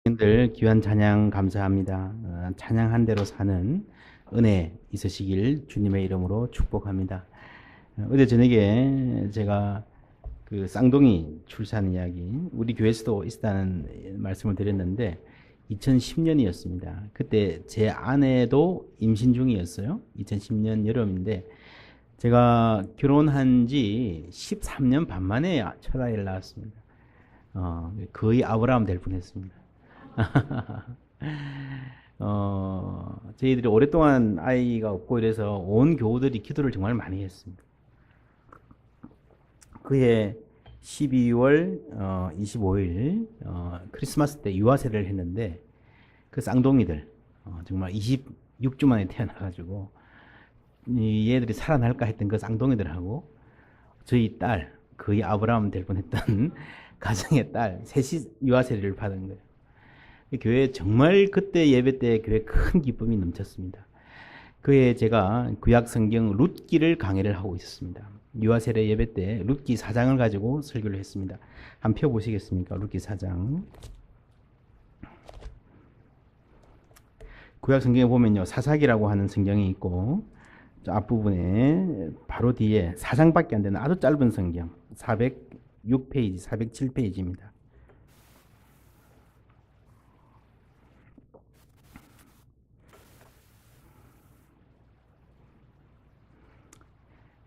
들 귀한 찬양 감사합니다. 찬양한 대로 사는 은혜 있으시길 주님의 이름으로 축복합니다. 어제 저녁에 제가 그 쌍둥이 출산 이야기 우리 교회에서도 있다는 말씀을 드렸는데 2010년이었습니다. 그때 제 아내도 임신 중이었어요. 2010년 여름인데 제가 결혼한 지 13년 반 만에 첫 아이를 낳았습니다. 거의 아브라함 될 뻔했습니다. 저희들이 오랫동안 아이가 없고 이래서 온 교우들이 기도를 정말 많이 했습니다. 그해 12월 25일 크리스마스 때 유아세를 했는데 그 쌍둥이들 정말 26주 만에 태어나가지고 얘들이 살아날까 했던 그 쌍둥이들하고 저희 딸 거의 아브라함 될 뻔했던 가정의 딸 셋이 유아세를 받은 거예요. 교회 정말 그때 예배 때 교회 큰 기쁨이 넘쳤습니다. 그해 제가 구약 성경 룻기를 강해를 하고 있었습니다. 유아세례 예배 때 룻기 4장을 가지고 설교를 했습니다. 한번 펴보시겠습니까? 룻기 4장. 구약 성경에 보면요, 사사기라고 하는 성경이 있고 저 앞부분에 바로 뒤에 4장밖에 안 되는 아주 짧은 성경 406페이지, 407페이지입니다.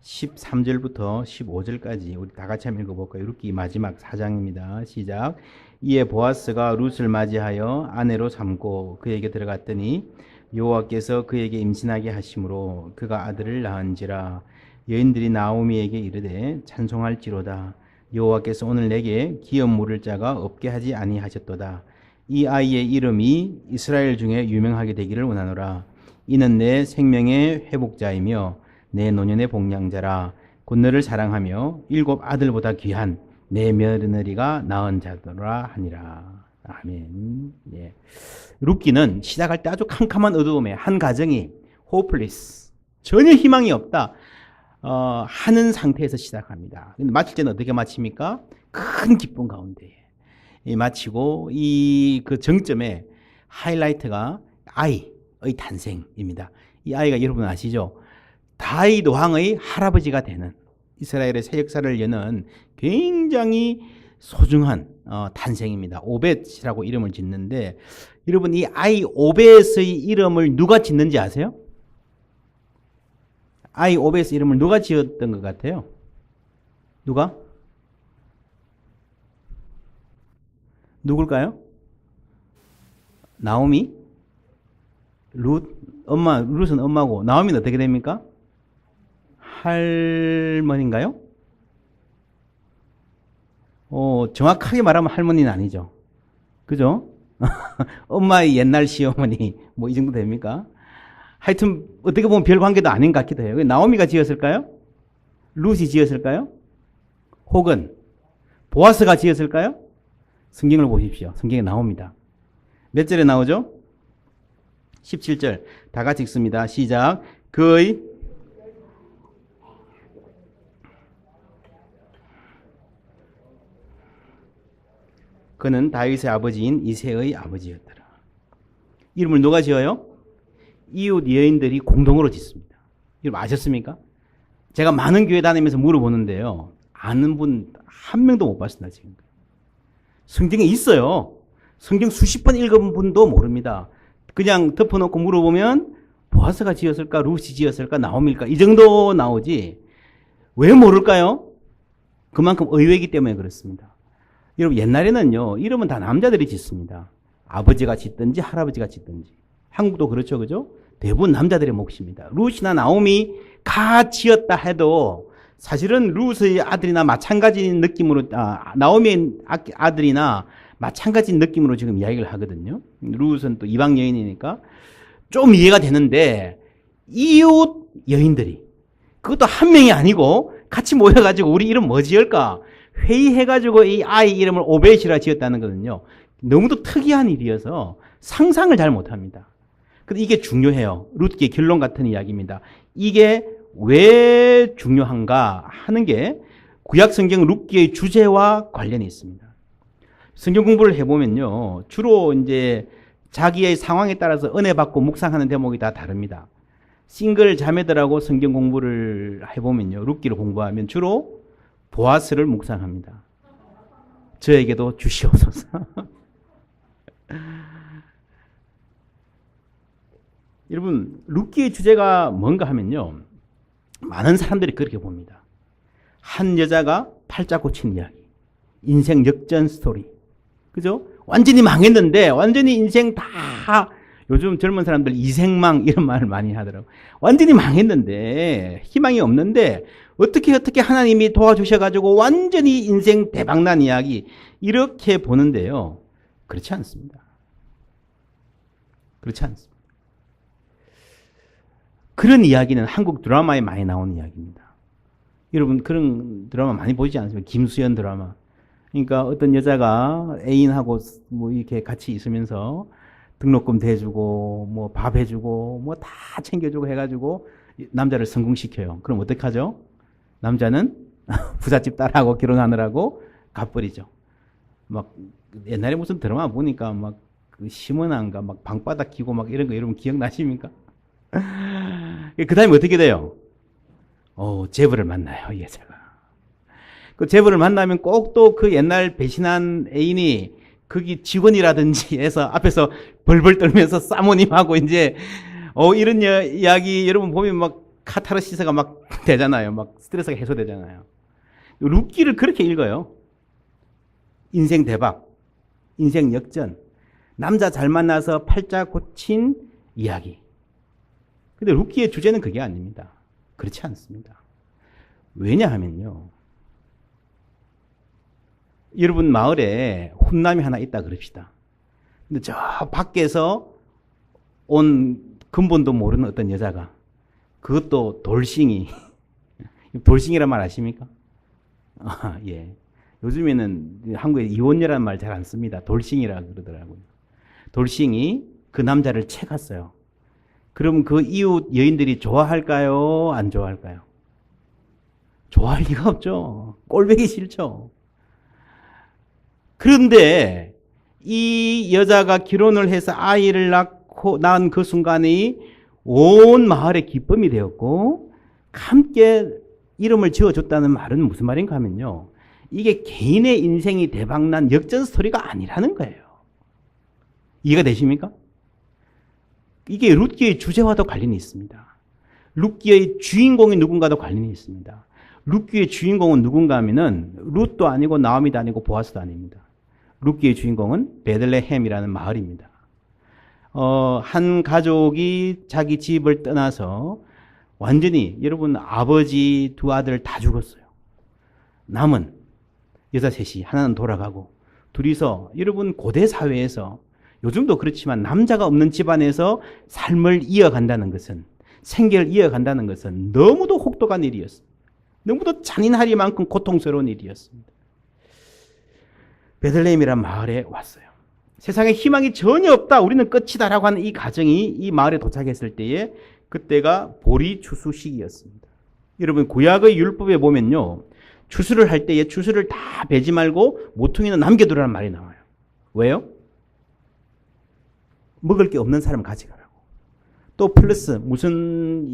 13절부터 15절까지 우리 다 같이 한번 읽어볼까요? 룻기 마지막 4장입니다. 시작. 이에 보아스가 룻을 맞이하여 아내로 삼고 그에게 들어갔더니 여호와께서 그에게 임신하게 하심으로 그가 아들을 낳은지라. 여인들이 나오미에게 이르되 찬송할지로다. 여호와께서 오늘 내게 기업 물을 자가 없게 하지 아니하셨도다. 이 아이의 이름이 이스라엘 중에 유명하게 되기를 원하노라. 이는 내 생명의 회복자이며 내 노년의 복량자라. 곧 너를 사랑하며 7 아들보다 귀한 내 며느리가 낳은 자더라 하니라. 아멘. 예. 룻기는 시작할 때 아주 캄캄한 어두움에 한 가정이 hopeless, 전혀 희망이 없다 하는 상태에서 시작합니다. 근데 마칠 때는 어떻게 마칩니까? 큰 기쁨 가운데 마치고 이 그 정점에 하이라이트가 아이의 탄생입니다. 이 아이가 여러분 아시죠? 다윗 왕의 할아버지가 되는 이스라엘의 새 역사를 여는 굉장히 소중한 탄생입니다. 오벳이라고 이름을 짓는데 여러분 이 아이 오벳의 이름을 누가 짓는지 아세요? 아이 오벳의 이름을 누가 지었던 것 같아요? 누가? 누굴까요? 나오미? 룻? 엄마, 룻은 엄마고 나오미는 어떻게 됩니까? 할머니인가요? 정확하게 말하면 할머니는 아니죠. 그죠? 엄마의 옛날 시어머니, 뭐 이 정도 됩니까? 하여튼, 어떻게 보면 별 관계도 아닌 것 같기도 해요. 나오미가 지었을까요? 룻이 지었을까요? 혹은, 보아스가 지었을까요? 성경을 보십시오. 성경에 나옵니다. 몇 절에 나오죠? 17절. 다 같이 읽습니다. 시작. 그는 다윗의 아버지인 이새의 아버지였더라. 이름을 누가 지어요? 이웃 여인들이 공동으로 짓습니다. 여러분 아셨습니까? 제가 많은 교회 다니면서 물어보는데요. 아는 분 한 명도 못 봤습니다. 지금. 성경에 있어요. 성경 수십 번 읽은 분도 모릅니다. 그냥 덮어놓고 물어보면 보아스가 지었을까? 룻이 지었을까? 나오미일까? 이 정도 나오지. 왜 모를까요? 그만큼 의외이기 때문에 그렇습니다. 여러분 옛날에는요. 이름은 다 남자들이 짓습니다. 아버지가 짓든지 할아버지가 짓든지. 한국도 그렇죠. 그죠? 대부분 남자들의 몫입니다. 룻이나 나오미가 지었다 해도 사실은 룻의 아들이나 마찬가지인 느낌으로 나오미의 아들이나 마찬가지인 느낌으로 지금 이야기를 하거든요. 룻은 또 이방 여인이니까 좀 이해가 되는데 이웃 여인들이 그것도 한 명이 아니고 같이 모여가지고 우리 이름 뭐 지을까 회의해가지고 이 아이 이름을 오벳이라 지었다는 거는요. 너무도 특이한 일이어서 상상을 잘 못합니다. 근데 이게 중요해요. 룻기의 결론 같은 이야기입니다. 이게 왜 중요한가 하는 게 구약 성경 룻기의 주제와 관련이 있습니다. 성경 공부를 해보면요. 주로 이제 자기의 상황에 따라서 은혜 받고 묵상하는 대목이 다 다릅니다. 싱글 자매들하고 성경 공부를 해보면요. 룻기를 공부하면 주로 보아스를 묵상합니다. 저에게도 주시옵소서. 여러분, 룻기의 주제가 뭔가 하면요. 많은 사람들이 그렇게 봅니다. 한 여자가 팔자 고친 이야기. 인생 역전 스토리. 그죠? 완전히 망했는데, 완전히 인생 다, 요즘 젊은 사람들 이생망 이런 말을 많이 하더라고요. 완전히 망했는데, 희망이 없는데, 어떻게 하나님이 도와주셔가지고 완전히 인생 대박난 이야기. 이렇게 보는데요. 그렇지 않습니다. 그렇지 않습니다. 그런 이야기는 한국 드라마에 많이 나오는 이야기입니다. 여러분 그런 드라마 많이 보시지 않습니까? 김수현 드라마. 그러니까 어떤 여자가 애인하고 뭐 이렇게 같이 있으면서 등록금 대주고 뭐 밥 해주고 뭐 다 챙겨주고 해가지고 남자를 성공시켜요. 그럼 어떡하죠? 남자는 부잣집 딸하고 결혼하느라고 갚버리죠. 막 옛날에 무슨 드라마 보니까 막 그 시원한가 막 방바닥 기고 막 이런 거 여러분 기억나십니까? 그 다음에 어떻게 돼요? 제부를 만나요, 이 여자가. 그 제부를 만나면 꼭 또 그 옛날 배신한 애인이 거기 직원이라든지 해서 앞에서 벌벌 떨면서 사모님하고 이제, 이런 이야기 여러분 보면 막 카타르시스가 막 되잖아요. 막 스트레스가 해소되잖아요. 룻기를 그렇게 읽어요. 인생 대박, 인생 역전, 남자 잘 만나서 팔자 고친 이야기. 근데 룻기의 주제는 그게 아닙니다. 그렇지 않습니다. 왜냐하면요. 여러분 마을에 훈남이 하나 있다 그럽시다. 근데 저 밖에서 온 근본도 모르는 어떤 여자가 그것도 돌싱이 돌싱이란 말 아십니까? 예. 요즘에는 한국에 이혼녀라는 말 잘 안 씁니다. 돌싱이라 그러더라고요. 돌싱이 그 남자를 채갔어요. 그럼 그 이웃 여인들이 좋아할까요? 안 좋아할까요? 좋아할 리가 없죠. 꼴보기 싫죠. 그런데 이 여자가 결혼을 해서 아이를 낳은 그 순간이 온 마을의 기쁨이 되었고 함께 이름을 지어줬다는 말은 무슨 말인가 하면요. 이게 개인의 인생이 대박난 역전 스토리가 아니라는 거예요. 이해가 되십니까? 이게 룻기의 주제와도 관련이 있습니다. 룻기의 주인공이 누군가도 관련이 있습니다. 룻기의 주인공은 누군가 하면은 룻도 아니고 나오미도 아니고 보아스도 아닙니다. 룻기의 주인공은 베들레헴이라는 마을입니다. 한 가족이 자기 집을 떠나서 완전히 여러분 아버지 두 아들 다 죽었어요. 남은 여자 셋이 하나는 돌아가고 둘이서 여러분 고대 사회에서 요즘도 그렇지만 남자가 없는 집안에서 삶을 이어간다는 것은 생계를 이어간다는 것은 너무도 혹독한 일이었습니다. 너무도 잔인하리만큼 고통스러운 일이었습니다. 베들레헴이란 마을에 왔어요. 세상에 희망이 전혀 없다. 우리는 끝이다라고 하는 이 가정이 이 마을에 도착했을 때에 그때가 보리 추수 시기였습니다. 여러분 구약의 율법에 보면요. 추수를 할 때에 추수를 다 베지 말고 모퉁이는 남겨두라는 말이 나와요. 왜요? 먹을 게 없는 사람 가져가라고. 또 플러스 무슨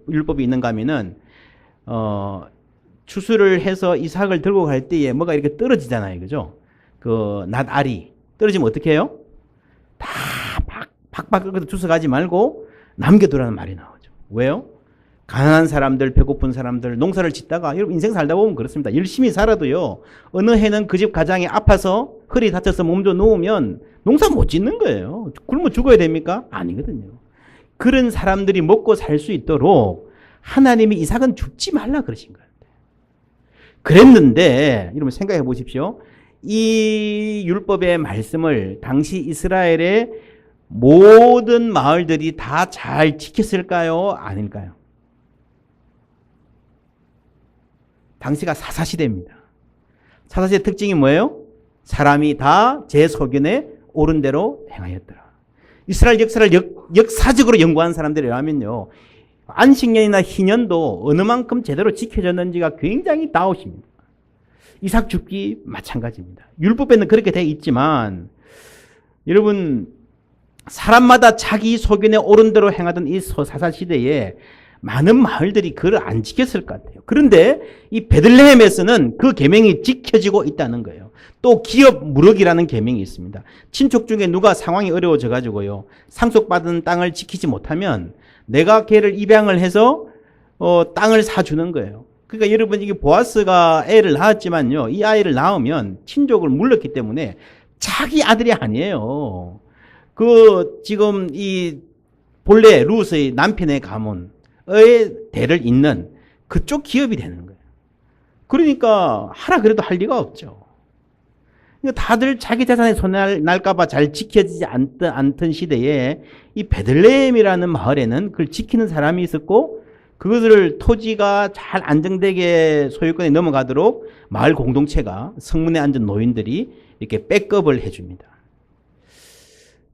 율법이 있는가 하면은 추수를 해서 이삭을 들고 갈 때에 뭐가 이렇게 떨어지잖아요. 그죠? 그 낫알이 떨어지면 어떻게 해요? 다 박박 주워가지 말고 남겨두라는 말이 나오죠. 왜요? 가난한 사람들, 배고픈 사람들, 농사를 짓다가 여러분 인생 살다 보면 그렇습니다. 열심히 살아도요. 어느 해는 그 집 가장이 아파서 허리 다쳐서 몸져 누우면 농사 못 짓는 거예요. 굶어 죽어야 됩니까? 아니거든요. 그런 사람들이 먹고 살 수 있도록 하나님이 이삭은 죽지 말라 그러신 거예요. 그랬는데 여러분 생각해 보십시오. 이 율법의 말씀을 당시 이스라엘의 모든 마을들이 다 잘 지켰을까요? 아닐까요? 당시가 사사시대입니다. 사사시대 특징이 뭐예요? 사람이 다 제 소견에 옳은 대로 행하였더라. 이스라엘 역사를 역사적으로 연구한 사람들에 의하면요. 안식년이나 희년도 어느 만큼 제대로 지켜졌는지가 굉장히 다우십니다. 이삭 죽기 마찬가지입니다. 율법에는 그렇게 돼 있지만 여러분 사람마다 자기 소견에 옳은 대로 행하던 이 사사시대에 많은 마을들이 그걸 안 지켰을 것 같아요. 그런데 이 베들레헴에서는 그 계명이 지켜지고 있다는 거예요. 또 기업 무럭이라는 계명이 있습니다. 친척 중에 누가 상황이 어려워져 가지고요, 상속받은 땅을 지키지 못하면 내가 걔를 입양을 해서 땅을 사주는 거예요. 그러니까 여러분 이게 보아스가 애를 낳았지만요, 이 아이를 낳으면 친족을 물렀기 때문에 자기 아들이 아니에요. 지금 이 본래 룻의 남편의 가문의 대를 잇는 그쪽 기업이 되는 거예요. 그러니까 하라 그래도 할 리가 없죠. 그러니까 다들 자기 재산에 손해 날까봐 잘 지켜지지 않던 시대에 이 베들레헴이라는 마을에는 그걸 지키는 사람이 있었고, 그것을 토지가 잘 안정되게 소유권에 넘어가도록 마을 공동체가, 성문에 앉은 노인들이 이렇게 백업을 해줍니다.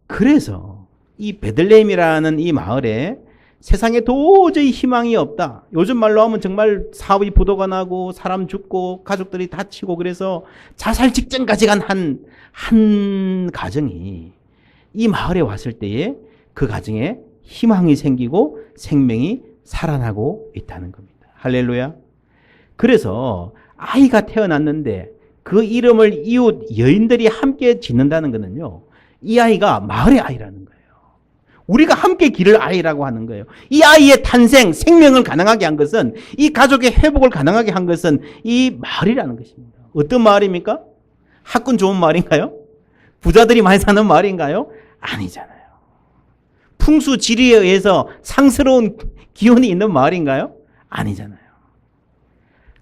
그래서 이 베들레헴이라는 이 마을에 세상에 도저히 희망이 없다. 요즘 말로 하면 정말 사업이 부도가 나고 사람 죽고 가족들이 다치고 그래서 자살 직전까지 간 한 가정이 이 마을에 왔을 때에 그 가정에 희망이 생기고 생명이 살아나고 있다는 겁니다. 할렐루야. 그래서 아이가 태어났는데 그 이름을 이웃 여인들이 함께 짓는다는 것은요, 이 아이가 마을의 아이라는 거예요. 우리가 함께 기를 아이라고 하는 거예요. 이 아이의 탄생, 생명을 가능하게 한 것은, 이 가족의 회복을 가능하게 한 것은 이 마을이라는 것입니다. 어떤 마을입니까? 학군 좋은 마을인가요? 부자들이 많이 사는 마을인가요? 아니잖아요. 풍수 지리에 의해서 상스러운 기운이 있는 마을인가요? 아니잖아요.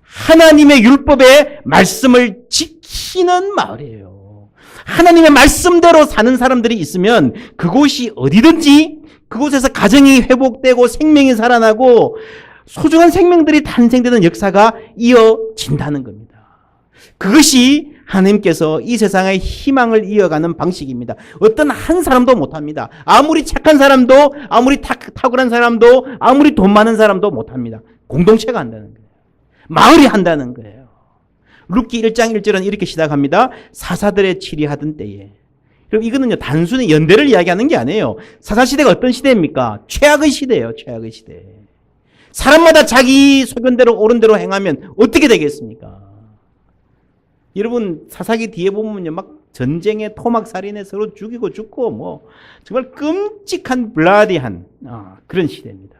하나님의 율법의 말씀을 지키는 마을이에요. 하나님의 말씀대로 사는 사람들이 있으면 그곳이 어디든지 그곳에서 가정이 회복되고 생명이 살아나고 소중한 생명들이 탄생되는 역사가 이어진다는 겁니다. 그것이 하나님께서 이 세상의 희망을 이어가는 방식입니다. 어떤 한 사람도 못합니다. 아무리 착한 사람도, 아무리 탁월한 사람도, 아무리 돈 많은 사람도 못합니다. 공동체가 한다는 거예요. 마을이 한다는 거예요. 룻기 1장 1절은 이렇게 시작합니다. 사사들의 치리하던 때에. 그럼 이거는요, 단순히 연대를 이야기하는 게 아니에요. 사사시대가 어떤 시대입니까? 최악의 시대예요. 최악의 시대. 사람마다 자기 소견대로 옳은 대로 행하면 어떻게 되겠습니까? 여러분 사사기 뒤에 보면요, 막 전쟁에 토막살인에 서로 죽이고 죽고 뭐 정말 끔찍한 블라디한 그런 시대입니다.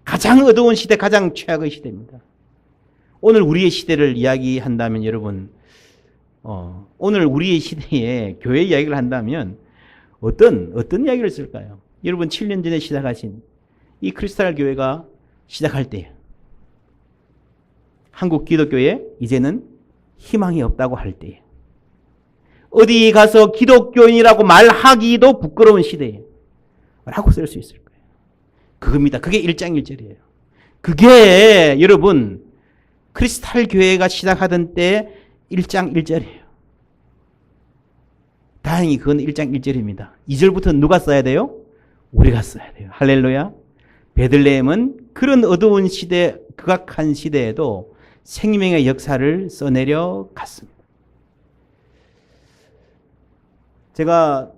가장 어두운 시대, 가장 최악의 시대입니다. 오늘 우리의 시대를 이야기한다면 여러분, 오늘 우리의 시대에 교회 이야기를 한다면 어떤 이야기를 쓸까요? 여러분 7년 전에 시작하신 이 크리스탈 교회가 시작할 때 한국 기독교에 이제는 희망이 없다고 할 때, 어디 가서 기독교인이라고 말하기도 부끄러운 시대에 라고 쓸 수 있을 거예요. 그겁니다. 그게 1장 1절이에요. 그게 여러분 크리스탈 교회가 시작하던 때 1장 1절이에요. 다행히 그건 1장 1절입니다. 2절부터 누가 써야 돼요? 우리가 써야 돼요. 할렐루야. 베들레헴은 그런 어두운 시대, 극악한 시대에도 생명의 역사를 써내려 갔습니다. 제가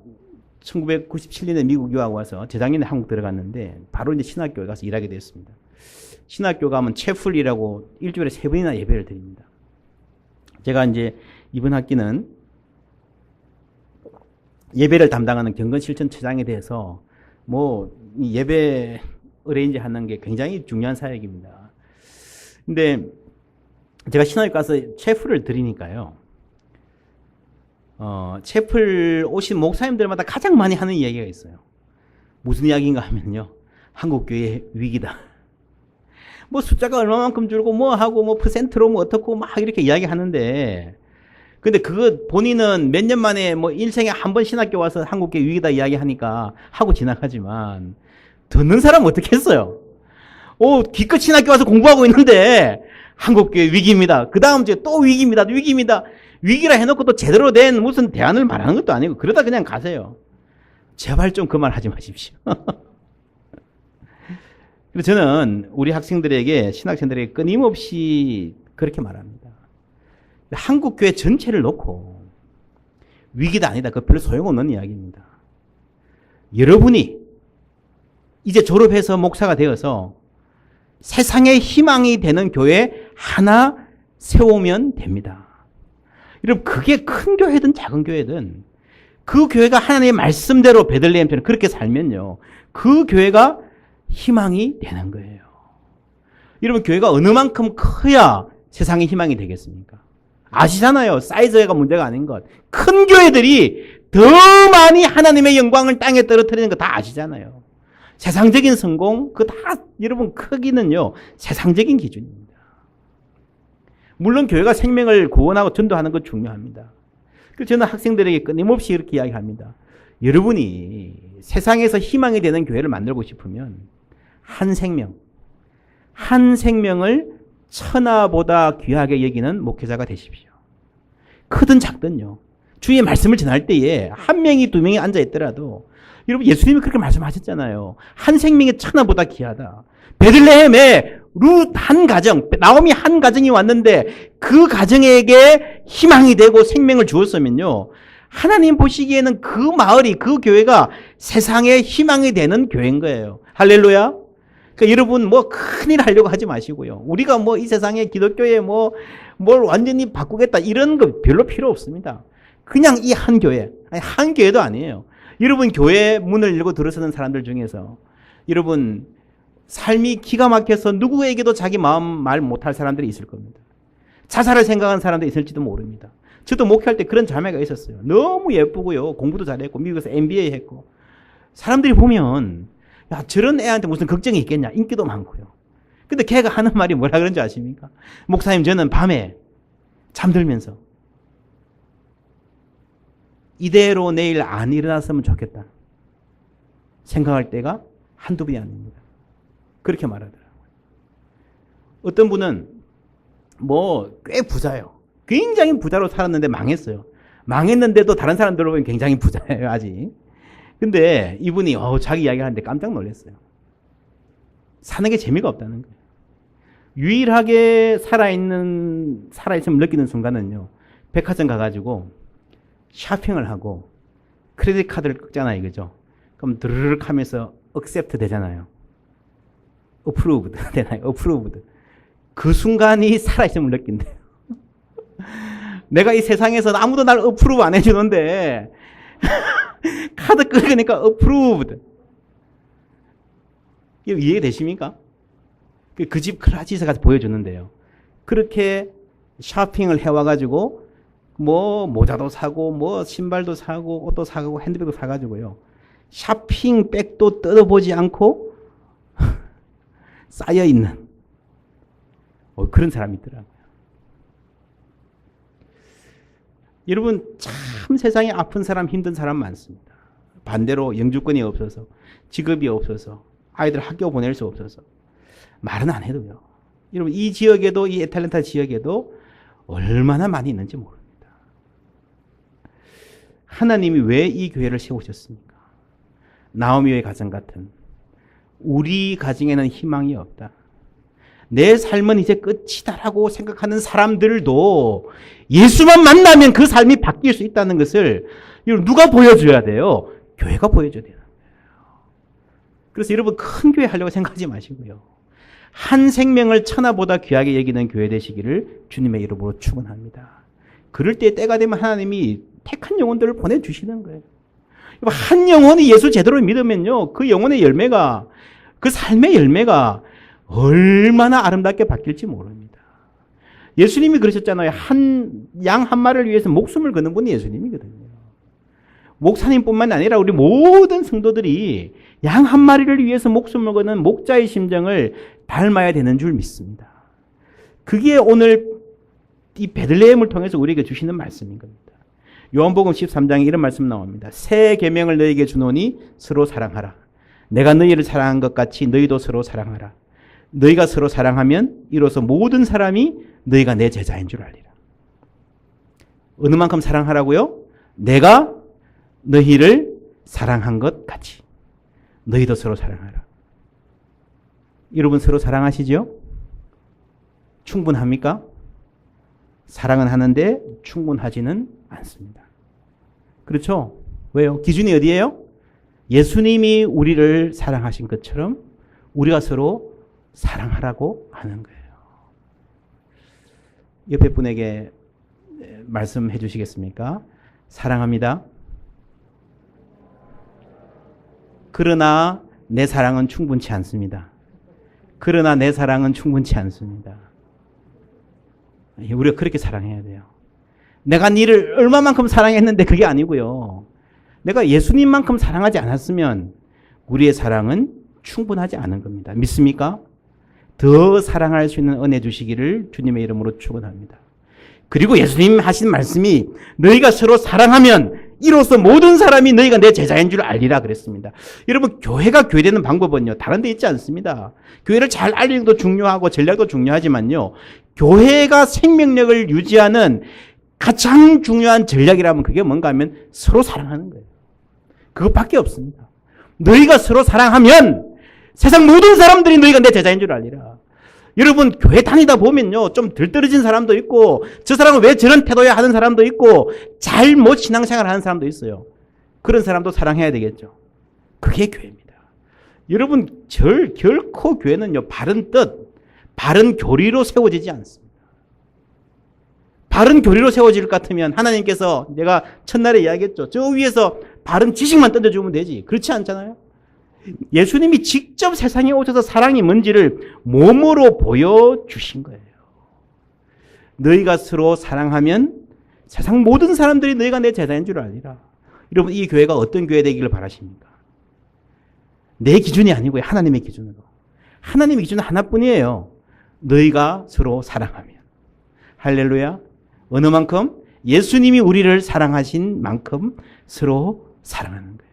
1997년에 미국 유학 와서 재작년에 한국 들어갔는데 바로 이제 신학교에 가서 일하게 됐습니다. 신학교 가면 채플이라고 일주일에 3번이나 예배를 드립니다. 제가 이제 이번 학기는 예배를 담당하는 경건실천처장에 대해서 이 예배 어레인지 하는 게 굉장히 중요한 사역입니다. 근데 제가 신학교 가서 채플을 드리니까요, 채플 오신 목사님들마다 가장 많이 하는 이야기가 있어요. 무슨 이야기인가 하면요, 한국교회 위기다. 숫자가 얼마만큼 줄고 하고 퍼센트로 어떻고 막 이렇게 이야기하는데, 근데 그거 본인은 몇 년 만에 일생에 한 번 신학교 와서 한국교회 위기다 이야기하니까 하고 지나가지만, 듣는 사람은 어떻게 했어요? 기껏 신학교 와서 공부하고 있는데 한국교회 위기입니다. 그 다음 주에 또 위기입니다. 위기라 해놓고 또 제대로 된 무슨 대안을 말하는 것도 아니고 그러다 그냥 가세요. 제발 좀 그만하지 마십시오. 그래서 저는 우리 학생들에게, 신학생들에게 끊임없이 그렇게 말합니다. 한국 교회 전체를 놓고 위기다 아니다. 그 별로 소용없는 이야기입니다. 여러분이 이제 졸업해서 목사가 되어서 세상의 희망이 되는 교회 하나 세우면 됩니다. 여러분, 그게 큰 교회든 작은 교회든 그 교회가 하나님의 말씀대로 베들레헴처럼 그렇게 살면요, 그 교회가 희망이 되는 거예요. 여러분, 교회가 어느 만큼 커야 세상의 희망이 되겠습니까? 아시잖아요. 사이즈가 문제가 아닌 것. 큰 교회들이 더 많이 하나님의 영광을 땅에 떨어뜨리는 거 다 아시잖아요. 세상적인 성공, 그 다 여러분 크기는요, 세상적인 기준입니다. 물론 교회가 생명을 구원하고 전도하는 건 중요합니다. 그래서 저는 학생들에게 끊임없이 이렇게 이야기합니다. 여러분이 세상에서 희망이 되는 교회를 만들고 싶으면 한 생명을 천하보다 귀하게 여기는 목회자가 되십시오. 크든 작든요. 주의 말씀을 전할 때에 한 명이 두 명이 앉아있더라도, 여러분, 예수님이 그렇게 말씀하셨잖아요. 한 생명이 천하보다 귀하다. 베들레헴에 룻 한 가정, 나오미 한 가정이 왔는데 그 가정에게 희망이 되고 생명을 주었으면요, 하나님 보시기에는 그 마을이, 그 교회가 세상의 희망이 되는 교회인 거예요. 할렐루야. 그러니까 여러분, 뭐 큰일 하려고 하지 마시고요. 우리가 뭐 이 세상의 기독교에 뭘 완전히 바꾸겠다 이런 거 별로 필요 없습니다. 그냥 이 한 교회, 한 교회도 아니에요. 여러분, 교회 문을 열고 들어서는 사람들 중에서 여러분 삶이 기가 막혀서 누구에게도 자기 마음 말 못할 사람들이 있을 겁니다. 자살을 생각하는 사람도 있을지도 모릅니다. 저도 목회할 때 그런 자매가 있었어요. 너무 예쁘고요, 공부도 잘했고 미국에서 MBA 했고. 사람들이 보면, 야, 저런 애한테 무슨 걱정이 있겠냐, 인기도 많고요. 근데 걔가 하는 말이 뭐라 그런지 아십니까? 목사님, 저는 밤에 잠들면서 이대로 내일 안 일어났으면 좋겠다 생각할 때가 한두 번이 아닙니다. 그렇게 말하더라고요. 어떤 분은 꽤 부자예요. 굉장히 부자로 살았는데 망했어요. 망했는데도 다른 사람들로 보면 굉장히 부자예요, 아직. 근데 이분이 자기 이야기를 하는데 깜짝 놀랐어요. 사는 게 재미가 없다는 거예요. 유일하게 살아있음을 느끼는 순간은요, 백화점 가가지고 쇼핑을 하고 크레딧 카드를 끄잖아요, 그죠? 그럼 드르륵 하면서 accept 되잖아요. approved 되나요? approved. 그 순간이 살아있음을 느낀대요. 내가 이 세상에서 아무도 날 approve 안 해주는데 카드 끄니까 approved. 이해되십니까? 그 집 클라지에서 가서 보여주는데요. 그렇게 쇼핑을 해와가지고 모자도 사고 신발도 사고 옷도 사고 핸드백도 사가지고요, 쇼핑백도 뜯어보지 않고 쌓여있는 그런 사람이 있더라고요. 여러분, 참 세상에 아픈 사람, 힘든 사람 많습니다. 반대로 영주권이 없어서, 직업이 없어서, 아이들 학교 보낼 수 없어서 말은 안 해도요, 여러분, 이 지역에도, 이 애틀랜타 지역에도 얼마나 많이 있는지 모릅니다. 하나님이 왜 이 교회를 세우셨습니까? 나오미의 가정 같은, 우리 가정에는 희망이 없다, 내 삶은 이제 끝이다라고 생각하는 사람들도 예수만 만나면 그 삶이 바뀔 수 있다는 것을 누가 보여줘야 돼요? 교회가 보여줘야 돼요. 그래서 여러분, 큰 교회 하려고 생각하지 마시고요, 한 생명을 천하보다 귀하게 여기는 교회 되시기를 주님의 이름으로 축원합니다. 그럴 때 때가 되면 하나님이 택한 영혼들을 보내주시는 거예요. 한 영혼이 예수 제대로 믿으면요, 그 영혼의 열매가, 그 삶의 열매가 얼마나 아름답게 바뀔지 모릅니다. 예수님이 그러셨잖아요. 양 한 마리를 위해서 목숨을 거는 분이 예수님이거든요. 목사님뿐만 아니라 우리 모든 성도들이 양 한 마리를 위해서 목숨을 거는 목자의 심정을 닮아야 되는 줄 믿습니다. 그게 오늘 이 베들레헴을 통해서 우리에게 주시는 말씀인 겁니다. 요한복음 13장에 이런 말씀 나옵니다. 새 계명을 너희에게 주노니 서로 사랑하라. 내가 너희를 사랑한 것 같이 너희도 서로 사랑하라. 너희가 서로 사랑하면 이로써 모든 사람이 너희가 내 제자인 줄 알리라. 어느 만큼 사랑하라고요? 내가 너희를 사랑한 것 같이 너희도 서로 사랑하라. 여러분, 서로 사랑하시죠? 충분합니까? 사랑은 하는데 충분하지는 않습니다. 그렇죠? 왜요? 기준이 어디예요? 예수님이 우리를 사랑하신 것처럼 우리가 서로 사랑하라고 하는 거예요. 옆에 분에게 말씀해 주시겠습니까? 사랑합니다. 그러나 내 사랑은 충분치 않습니다. 그러나 내 사랑은 충분치 않습니다. 우리가 그렇게 사랑해야 돼요. 내가 니를 얼마만큼 사랑했는데 그게 아니고요. 내가 예수님만큼 사랑하지 않았으면 우리의 사랑은 충분하지 않은 겁니다. 믿습니까? 더 사랑할 수 있는 은혜 주시기를 주님의 이름으로 축원합니다. 그리고 예수님 하신 말씀이 너희가 서로 사랑하면 이로써 모든 사람이 너희가 내 제자인 줄 알리라 그랬습니다. 여러분, 교회가 교회되는 방법은요, 다른 데 있지 않습니다. 교회를 잘 알리는 것도 중요하고 전략도 중요하지만요, 교회가 생명력을 유지하는 가장 중요한 전략이라면 그게 뭔가 하면 서로 사랑하는 거예요. 그것밖에 없습니다. 너희가 서로 사랑하면 세상 모든 사람들이 너희가 내 제자인 줄 알리라. 여러분, 교회 다니다 보면요, 좀 들떨어진 사람도 있고, 저 사람은 왜 저런 태도야 하는 사람도 있고, 잘못 신앙생활 하는 사람도 있어요. 그런 사람도 사랑해야 되겠죠. 그게 교회입니다. 여러분, 결코 교회는요, 바른 뜻, 바른 교리로 세워지지 않습니다. 바른 교리로 세워질 것 같으면 하나님께서 내가 첫날에 이야기했죠. 저 위에서 바른 지식만 던져주면 되지. 그렇지 않잖아요. 예수님이 직접 세상에 오셔서 사랑이 뭔지를 몸으로 보여주신 거예요. 너희가 서로 사랑하면 세상 모든 사람들이 너희가 내 제자인 줄 알리라. 여러분, 이 교회가 어떤 교회 되기를 바라십니까? 내 기준이 아니고요. 하나님의 기준으로. 하나님의 기준은 하나뿐이에요. 너희가 서로 사랑하면. 할렐루야. 어느 만큼? 예수님이 우리를 사랑하신 만큼 서로 사랑하는 거예요.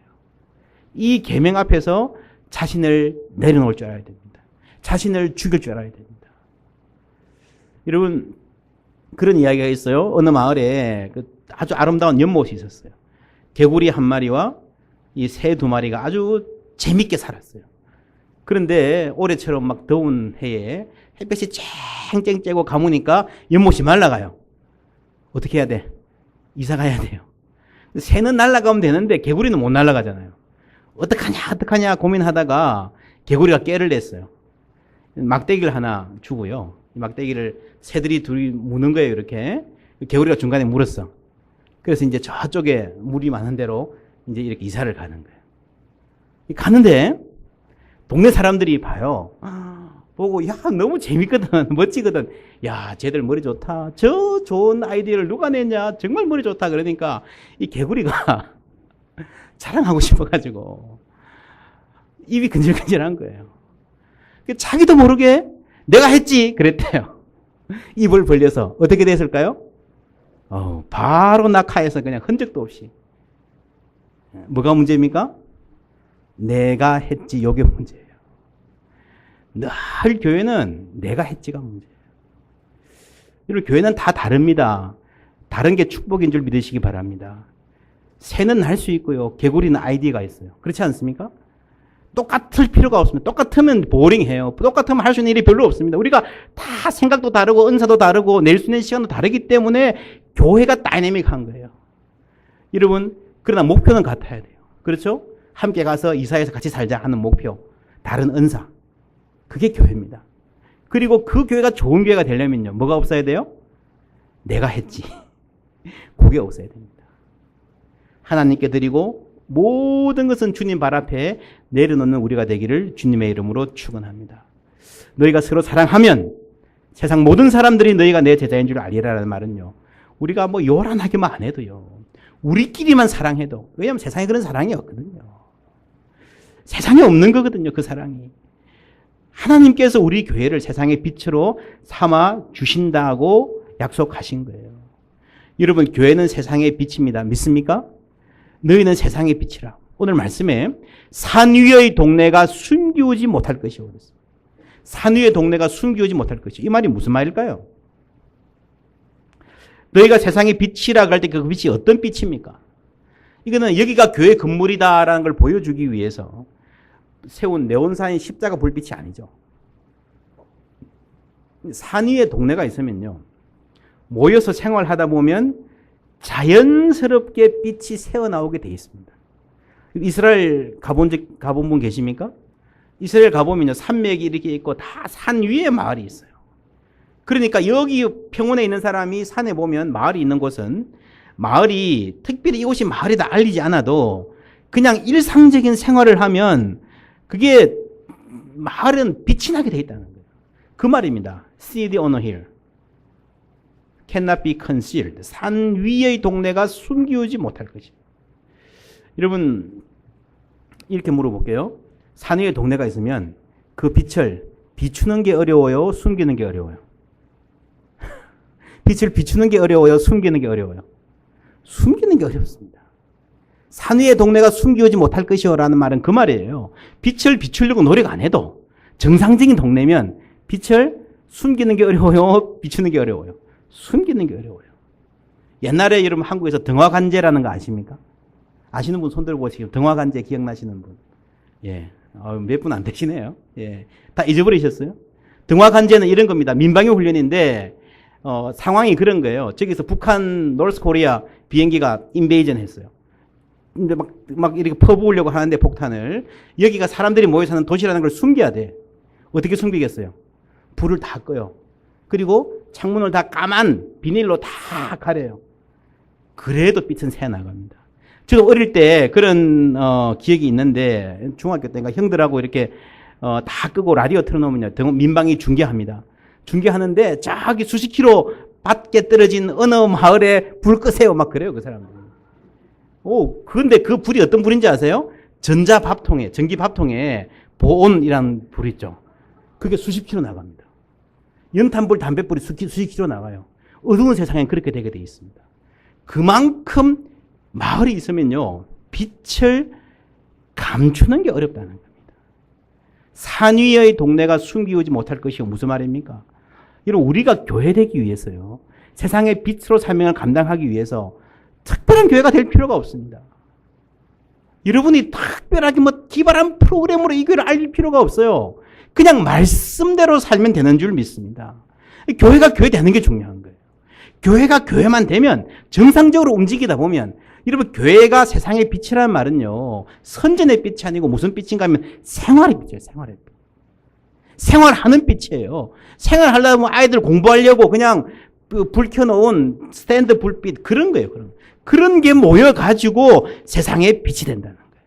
이 계명 앞에서 자신을 내려놓을 줄 알아야 됩니다. 자신을 죽일 줄 알아야 됩니다. 여러분, 그런 이야기가 있어요. 어느 마을에 아주 아름다운 연못이 있었어요. 개구리 한 마리와 이 새 두 마리가 아주 재밌게 살았어요. 그런데 올해처럼 막 더운 해에 햇볕이 쨍쨍 쬐고 가무니까 연못이 말라가요. 어떻게 해야 돼? 이사 가야 돼요. 새는 날아가면 되는데 개구리는 못 날아가잖아요. 어떡하냐 고민하다가 개구리가 깨를 냈어요. 막대기를 하나 주고요. 막대기를 새들이 둘이 무는 거예요, 이렇게. 개구리가 중간에 물었어. 그래서 이제 저쪽에 물이 많은 데로 이제 이렇게 이사를 가는 거예요. 가는데 동네 사람들이 봐요. 보고, 야, 너무 재밌거든. 멋지거든. 야, 쟤들 머리 좋다. 저 좋은 아이디어를 누가 냈냐. 정말 머리 좋다. 그러니까 이 개구리가 자랑하고 싶어가지고 입이 근질근질한 거예요. 자기도 모르게 내가 했지 그랬대요. 입을 벌려서 어떻게 됐을까요? 바로 낙하해서 그냥 흔적도 없이. 뭐가 문제입니까? 내가 했지, 요게 문제예요. 늘 교회는 내가 했지가 문제예요. 여러분, 교회는 다 다릅니다. 다른 게 축복인 줄 믿으시기 바랍니다. 새는 날 수 있고요. 개구리는 아이디어가 있어요. 그렇지 않습니까? 똑같을 필요가 없습니다. 똑같으면 보링해요. 똑같으면 할 수 있는 일이 별로 없습니다. 우리가 다 생각도 다르고 은사도 다르고 낼 수 있는 시간도 다르기 때문에 교회가 다이내믹한 거예요. 여러분, 그러나 목표는 같아야 돼요. 그렇죠? 함께 가서 이사해서 같이 살자 하는 목표. 다른 은사. 그게 교회입니다. 그리고 그 교회가 좋은 교회가 되려면요. 뭐가 없어야 돼요? 내가 했지. 그게 없어야 됩니다. 하나님께 드리고 모든 것은 주님 발 앞에 내려놓는 우리가 되기를 주님의 이름으로 축원합니다. 너희가 서로 사랑하면 세상 모든 사람들이 너희가 내 제자인 줄 알리라는 말은요. 우리가 뭐 요란하게만 안 해도요. 우리끼리만 사랑해도. 왜냐하면 세상에 그런 사랑이 없거든요. 세상에 없는 거거든요. 그 사랑이. 하나님께서 우리 교회를 세상의 빛으로 삼아 주신다고 약속하신 거예요. 여러분, 교회는 세상의 빛입니다. 믿습니까? 너희는 세상의 빛이라. 오늘 말씀에 산 위의 동네가 숨기우지 못할 것이오. 그랬어요. 산 위의 동네가 숨기우지 못할 것이오. 이 말이 무슨 말일까요? 너희가 세상의 빛이라고 할 때 그 빛이 어떤 빛입니까? 이거는 여기가 교회 건물이다라는 걸 보여주기 위해서 세운 네온사인 십자가 불빛이 아니죠. 산 위에 동네가 있으면요. 모여서 생활하다 보면 자연스럽게 빛이 새어나오게 돼 있습니다. 이스라엘 가본 분 계십니까? 이스라엘 가보면요, 산맥이 이렇게 있고 다 산 위에 마을이 있어요. 그러니까 여기 평원에 있는 사람이 산에 보면 마을이 있는 곳은 마을이 특별히 이곳이 마을이다 알리지 않아도 그냥 일상적인 생활을 하면 그게 마을은 빛이 나게 돼 있다는 거예요. 그 말입니다. City on a hill cannot be concealed. 산 위의 동네가 숨기우지 못할 것이다. 여러분 이렇게 물어볼게요. 산 위에 동네가 있으면 그 빛을 비추는 게 어려워요? 숨기는 게 어려워요? 빛을 비추는 게 어려워요? 숨기는 게 어려워요? 숨기는 게 어렵습니다. 산 위의 동네가 숨기우지 못할 것이요 라는 말은 그 말이에요. 빛을 비추려고 노력 안 해도 정상적인 동네면 빛을 숨기는 게 어려워요? 비추는 게 어려워요? 숨기는 게 어려워요. 옛날에 여러분 한국에서 등화관제라는 거 아십니까? 아시는 분 손 들고 보시고 등화관제 기억나시는 분? 예, 몇 분 안 되시네요. 예, 다 잊어버리셨어요? 등화관제는 이런 겁니다. 민방위 훈련인데 상황이 그런 거예요. 저기서 북한 노스 코리아 비행기가 인베이전 했어요. 근데 막 이렇게 퍼부으려고 하는데 폭탄을 여기가 사람들이 모여 사는 도시라는 걸 숨겨야 돼. 어떻게 숨기겠어요? 불을 다 꺼요. 그리고 창문을 다 까만 비닐로 다 가려요. 그래도 빛은 새 나갑니다. 저도 어릴 때 그런 기억이 있는데 중학교 때인가 형들하고 이렇게 다 끄고 라디오 틀어놓으면요 민방위 중계합니다. 중계하는데 저기 수십 킬로 밖에 떨어진 어느 마을에 불 끄세요 막 그래요 그 사람들. 오, 그런데 그 불이 어떤 불인지 아세요? 전자밥통에 전기 밥통에 보온이라는 불 있죠. 그게 수십 킬로 나갑니다. 연탄불, 담뱃불이 수십 킬로 나가요. 어두운 세상엔 그렇게 되게 돼 있습니다. 그만큼 마을이 있으면요 빛을 감추는 게 어렵다는 겁니다. 산 위의 동네가 숨기우지 못할 것이요 무슨 말입니까? 이런 우리가 교회 되기 위해서요 세상의 빛으로 사명을 감당하기 위해서 특별한 교회가 될 필요가 없습니다. 여러분이 특별하게 뭐 기발한 프로그램으로 이 교회를 알릴 필요가 없어요. 그냥 말씀대로 살면 되는 줄 믿습니다. 교회가 교회 되는 게 중요한 거예요. 교회가 교회만 되면 정상적으로 움직이다 보면 여러분 교회가 세상의 빛이라는 말은요 선전의 빛이 아니고 무슨 빛인가 하면 생활의 빛이에요. 생활의 빛. 생활하는 빛이에요. 생활하려면 아이들 공부하려고 그냥 불 켜놓은 스탠드 불빛 그런 거예요. 그런 게 모여가지고 세상의 빛이 된다는 거예요.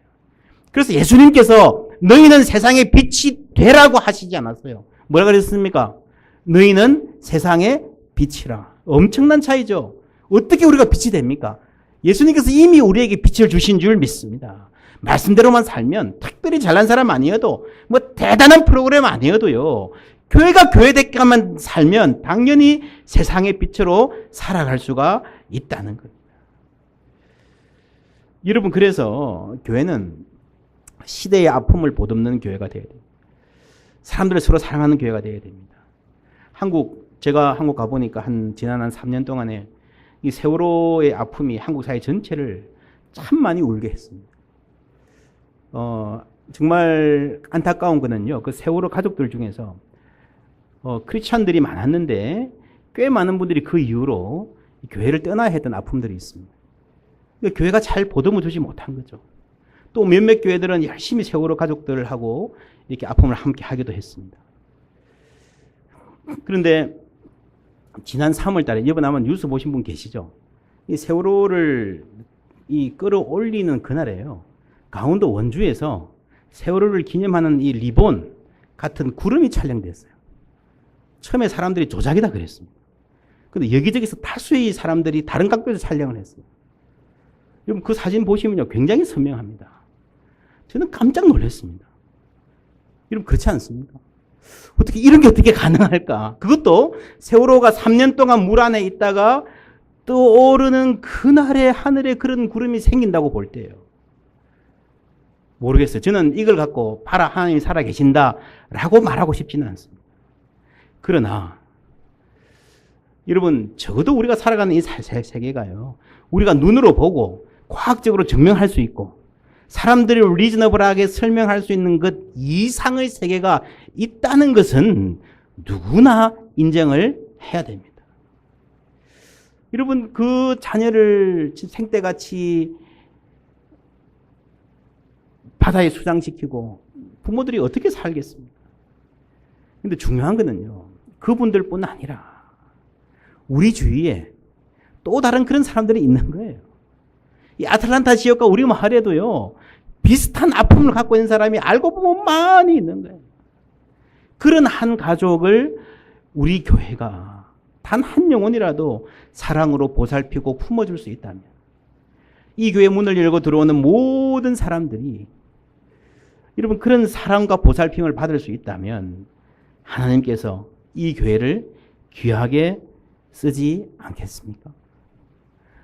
그래서 예수님께서 너희는 세상의 빛이 되라고 하시지 않았어요. 뭐라 그랬습니까? 너희는 세상의 빛이라. 엄청난 차이죠. 어떻게 우리가 빛이 됩니까? 예수님께서 이미 우리에게 빛을 주신 줄 믿습니다. 말씀대로만 살면 특별히 잘난 사람 아니어도 뭐 대단한 프로그램 아니어도요. 교회가 교회되게만 살면 당연히 세상의 빛으로 살아갈 수가 있다는 겁니다. 여러분 그래서 교회는 시대의 아픔을 보듬는 교회가 되어야 됩니다. 사람들을 서로 사랑하는 교회가 되어야 됩니다. 제가 한국 가보니까 지난 한 3년 동안에 이 세월호의 아픔이 한국 사회 전체를 참 많이 울게 했습니다. 정말 안타까운 거는요, 그 세월호 가족들 중에서 크리스찬들이 많았는데 꽤 많은 분들이 그 이후로 교회를 떠나야 했던 아픔들이 있습니다. 그러니까 교회가 잘 보듬어 주지 못한 거죠. 또 몇몇 교회들은 열심히 세월호 가족들하고 이렇게 아픔을 함께 하기도 했습니다. 그런데 지난 3월 달에 이번 아마 뉴스 보신 분 계시죠? 이 세월호를 끌어올리는 그날에요. 강원도 원주에서 세월호를 기념하는 이 리본 같은 구름이 촬영됐어요. 처음에 사람들이 조작이다 그랬습니다. 그런데 여기저기서 다수의 사람들이 다른 각도에서 촬영을 했어요. 여러분 그 사진 보시면요 굉장히 선명합니다. 저는 깜짝 놀랐습니다. 여러분 그렇지 않습니까? 어떻게 이런 게 어떻게 가능할까? 그것도 세월호가 3년 동안 물 안에 있다가 떠오르는 그날의 하늘에 그런 구름이 생긴다고 볼 때예요. 모르겠어요. 저는 이걸 갖고 봐라 하나님이 살아계신다라고 말하고 싶지는 않습니다. 그러나 여러분 적어도 우리가 살아가는 이 세계가요. 우리가 눈으로 보고 과학적으로 증명할 수 있고 사람들이 리즈너블하게 설명할 수 있는 것 이상의 세계가 있다는 것은 누구나 인정을 해야 됩니다. 여러분 그 자녀를 생떼같이 바다에 수장시키고 부모들이 어떻게 살겠습니까? 근데 중요한 거는요, 그분들뿐 아니라 우리 주위에 또 다른 그런 사람들이 있는 거예요. 이 아틀란타 지역과 우리 마을에도요, 비슷한 아픔을 갖고 있는 사람이 알고 보면 많이 있는 거예요. 그런 한 가족을 우리 교회가 단 한 영혼이라도 사랑으로 보살피고 품어줄 수 있다면, 이 교회 문을 열고 들어오는 모든 사람들이 여러분 그런 사랑과 보살핌을 받을 수 있다면 하나님께서 이 교회를 귀하게 쓰지 않겠습니까?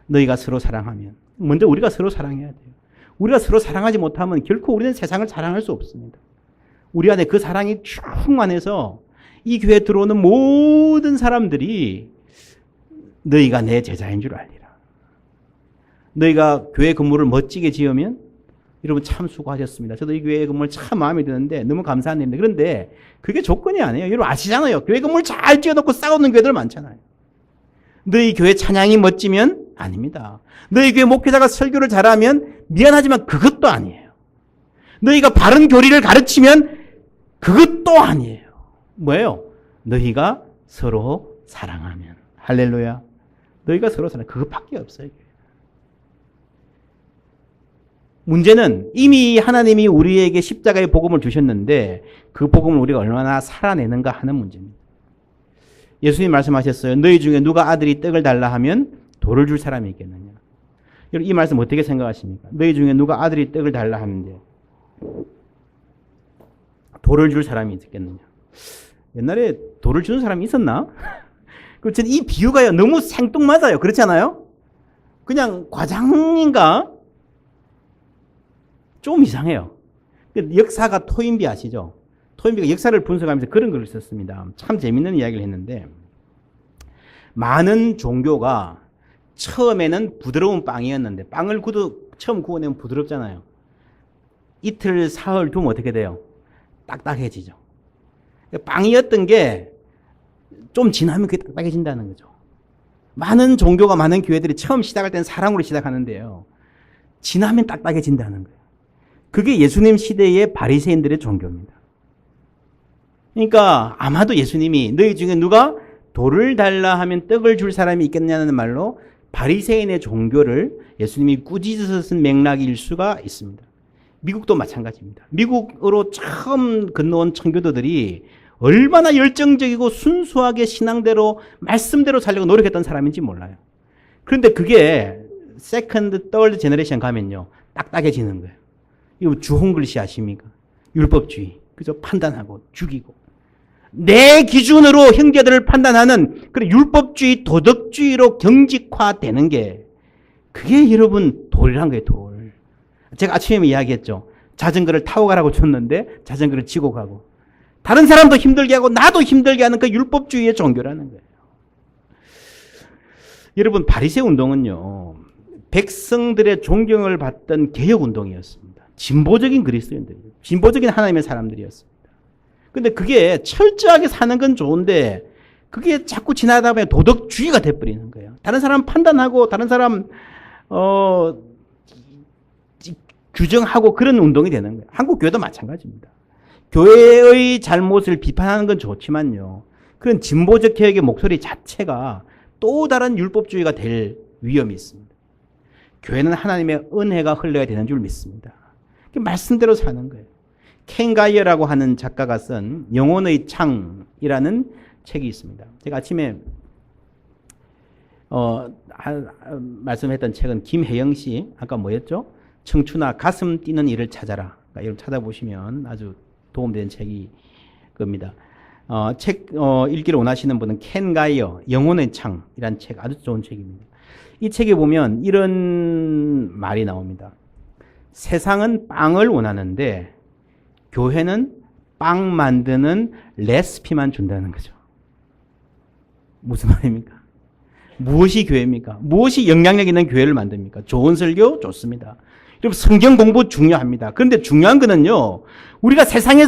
너희가 서로 사랑하면, 먼저 우리가 서로 사랑해야 돼요. 우리가 서로 사랑하지 못하면 결코 우리는 세상을 사랑할 수 없습니다. 우리 안에 그 사랑이 충만해서 이 교회에 들어오는 모든 사람들이 너희가 내 제자인 줄 알리라. 너희가 교회 건물을 멋지게 지으면 여러분 참 수고하셨습니다. 저도 이 교회 건물 참 마음에 드는데 너무 감사한 일인데, 그런데 그게 조건이 아니에요. 여러분 아시잖아요. 교회 건물 잘 지어놓고 싸우는 교회들 많잖아요. 너희 교회 찬양이 멋지면 아닙니다. 너희 교회 목회자가 설교를 잘하면 미안하지만 그것도 아니에요. 너희가 바른 교리를 가르치면 그것도 아니에요. 뭐예요? 너희가 서로 사랑하면. 할렐루야. 너희가 서로 사랑, 그것밖에 없어요. 문제는 이미 하나님이 우리에게 십자가의 복음을 주셨는데 그 복음을 우리가 얼마나 살아내는가 하는 문제입니다. 예수님 말씀하셨어요. 너희 중에 누가 아들이 떡을 달라 하면 돌을 줄 사람이 있겠느냐. 여러분 이 말씀 어떻게 생각하십니까? 너희 중에 누가 아들이 떡을 달라 하는데 돌을 줄 사람이 있겠느냐. 옛날에 돌을 주는 사람이 있었나? 그렇죠. 이 비유가요 너무 생뚱맞아요. 그렇지 않아요? 그냥 과장인가? 좀 이상해요. 역사가 토인비 아시죠? 토인비가 역사를 분석하면서 그런 글을 썼습니다. 참 재밌는 이야기를 했는데, 많은 종교가 처음에는 부드러운 빵이었는데, 빵을 처음 구워내면 부드럽잖아요. 이틀, 사흘 두면 어떻게 돼요? 딱딱해지죠. 빵이었던 게 좀 지나면 그게 딱딱해진다는 거죠. 많은 종교가, 많은 교회들이 처음 시작할 때는 사랑으로 시작하는데요, 지나면 딱딱해진다는 거예요. 그게 예수님 시대의 바리새인들의 종교입니다. 그러니까 아마도 예수님이 너희 중에 누가 돌을 달라 하면 떡을 줄 사람이 있겠냐는 말로 바리새인의 종교를 예수님이 꾸짖어서 쓴 맥락일 수가 있습니다. 미국도 마찬가지입니다. 미국으로 처음 건너온 청교도들이 얼마나 열정적이고 순수하게 신앙대로 말씀대로 살려고 노력했던 사람인지 몰라요. 그런데 그게 세컨드, 떨드 제너레이션 가면요 딱딱해지는 거예요. 이거 주홍글씨 아십니까? 율법주의. 그죠? 판단하고 죽이고. 내 기준으로 형제들을 판단하는 그런 율법주의, 도덕주의로 경직화되는 게 그게 여러분 돌이란 거예요, 돌. 제가 아침에 이야기했죠. 자전거를 타고 가라고 줬는데 자전거를 지고 가고. 다른 사람도 힘들게 하고 나도 힘들게 하는 그 율법주의의 종교라는 거예요. 여러분 바리새 운동은요, 백성들의 존경을 받던 개혁운동이었습니다. 진보적인 그리스도인들이에요. 진보적인 하나님의 사람들이었습니다. 근데 그게 철저하게 사는 건 좋은데 그게 자꾸 지나다 보면 도덕주의가 돼버리는 거예요. 다른 사람 판단하고 다른 사람 규정하고 그런 운동이 되는 거예요. 한국 교회도 마찬가지입니다. 교회의 잘못을 비판하는 건 좋지만요, 그런 진보적 개혁의 목소리 자체가 또 다른 율법주의가 될 위험이 있습니다. 교회는 하나님의 은혜가 흘러야 되는 줄 믿습니다. 말씀대로 사는 거예요. 켄 가이어라고 하는 작가가 쓴 영혼의 창이라는 책이 있습니다. 제가 아침에 말씀했던 책은 김혜영 씨, 아까 뭐였죠? 청춘아 가슴 뛰는 일을 찾아라. 그러니까 여러분 찾아보시면 아주 도움되는 책이 겁니다. 책 읽기를 원하시는 분은 켄 가이어 영혼의 창이라는 책, 아주 좋은 책입니다. 이 책에 보면 이런 말이 나옵니다. 세상은 빵을 원하는데 교회는 빵 만드는 레시피만 준다는 거죠. 무슨 말입니까? 무엇이 교회입니까? 무엇이 영향력 있는 교회를 만듭니까? 좋은 설교 좋습니다. 여러분 성경 공부 중요합니다. 그런데 중요한 거는요, 우리가 세상에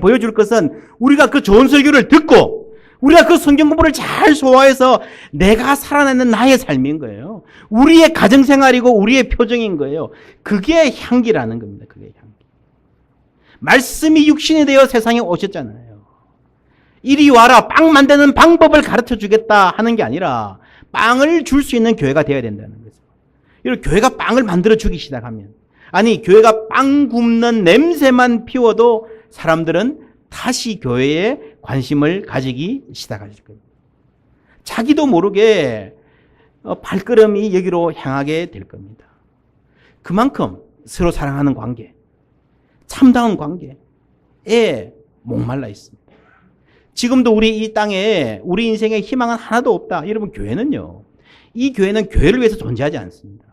보여줄 것은 우리가 그 좋은 설교를 듣고 우리가 그 성경 공부를 잘 소화해서 내가 살아내는 나의 삶인 거예요. 우리의 가정생활이고 우리의 표정인 거예요. 그게 향기라는 겁니다. 그게 향기. 말씀이 육신이 되어 세상에 오셨잖아요. 이리 와라, 빵 만드는 방법을 가르쳐 주겠다 하는 게 아니라 빵을 줄 수 있는 교회가 되어야 된다는 거죠. 이렇게 교회가 빵을 만들어 주기 시작하면, 아니 교회가 빵 굽는 냄새만 피워도 사람들은 다시 교회에 관심을 가지기 시작하실 거예요. 자기도 모르게 발걸음이 여기로 향하게 될 겁니다. 그만큼 서로 사랑하는 관계, 참다운 관계에 목말라 있습니다. 지금도 우리 이 땅에 우리 인생에 희망은 하나도 없다. 여러분, 교회는요, 이 교회는 교회를 위해서 존재하지 않습니다.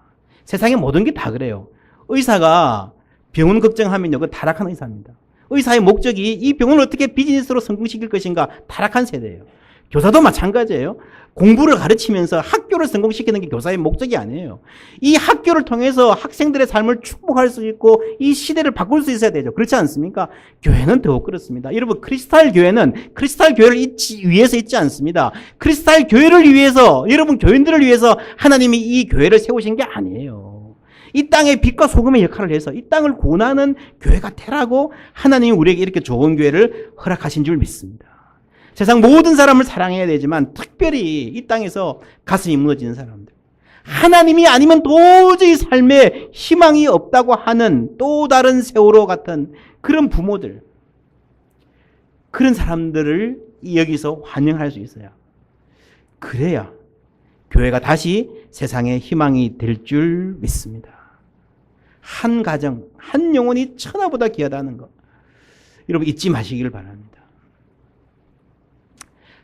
세상의 모든 게 다 그래요. 의사가 병원 걱정하면요, 그건 타락한 의사입니다. 의사의 목적이 이 병원을 어떻게 비즈니스로 성공시킬 것인가, 타락한 세대예요. 교사도 마찬가지예요. 공부를 가르치면서 학교를 성공시키는 게 교사의 목적이 아니에요. 이 학교를 통해서 학생들의 삶을 축복할 수 있고 이 시대를 바꿀 수 있어야 되죠. 그렇지 않습니까? 교회는 더욱 그렇습니다. 여러분, 크리스탈 교회는 크리스탈 교회를 위해서 있지 않습니다. 크리스탈 교회를 위해서, 여러분 교인들을 위해서 하나님이 이 교회를 세우신 게 아니에요. 이 땅의 빛과 소금의 역할을 해서 이 땅을 구원하는 교회가 되라고 하나님이 우리에게 이렇게 좋은 교회를 허락하신 줄 믿습니다. 세상 모든 사람을 사랑해야 되지만 특별히 이 땅에서 가슴이 무너지는 사람들, 하나님이 아니면 도저히 삶에 희망이 없다고 하는 또 다른 세월호 같은 그런 부모들, 그런 사람들을 여기서 환영할 수 있어요. 그래야 교회가 다시 세상의 희망이 될 줄 믿습니다. 한 가정, 한 영혼이 천하보다 귀하다는 것, 여러분 잊지 마시길 바랍니다.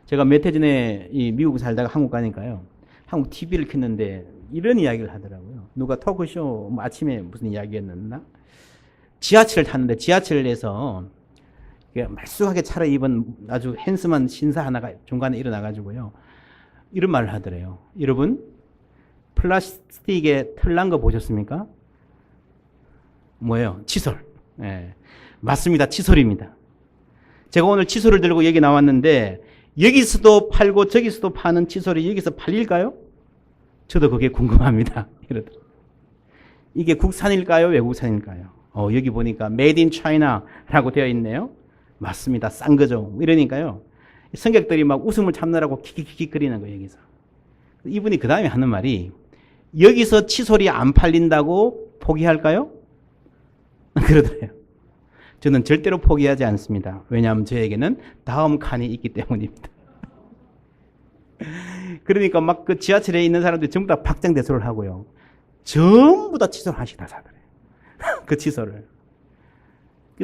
제가 몇 해 전에 이 미국 살다가 한국 가니까요, 한국 TV를 켰는데 이런 이야기를 하더라고요. 누가 토크쇼 뭐 아침에 무슨 이야기였나? 지하철을 탔는데 지하철에서 말쑥하게 차려입은 아주 핸섬한 신사 하나가 중간에 일어나가지고요, 이런 말을 하더래요. 여러분, 플라스틱에 털난 거 보셨습니까? 뭐예요? 칫솔. 네, 맞습니다. 칫솔입니다. 제가 오늘 칫솔을 들고 여기 나왔는데 여기서도 팔고 저기서도 파는 칫솔이 여기서 팔릴까요? 저도 그게 궁금합니다. 이러더라고요. 이게 국산일까요? 외국산일까요? 여기 보니까 Made in China라고 되어 있네요. 맞습니다. 싼 거죠. 이러니까요, 성객들이 막 웃음을 참느라고 킥킥킥 거리는 거예요. 여기서. 이분이 그 다음에 하는 말이, 여기서 칫솔이 안 팔린다고 포기할까요? 그러더래요. 저는 절대로 포기하지 않습니다. 왜냐하면 저에게는 다음 칸이 있기 때문입니다. 그러니까 막 그 지하철에 있는 사람들이 전부 다 박장대소를 하고요, 전부 다 칫솔 하나씩 다 사더래요. 그 칫솔을.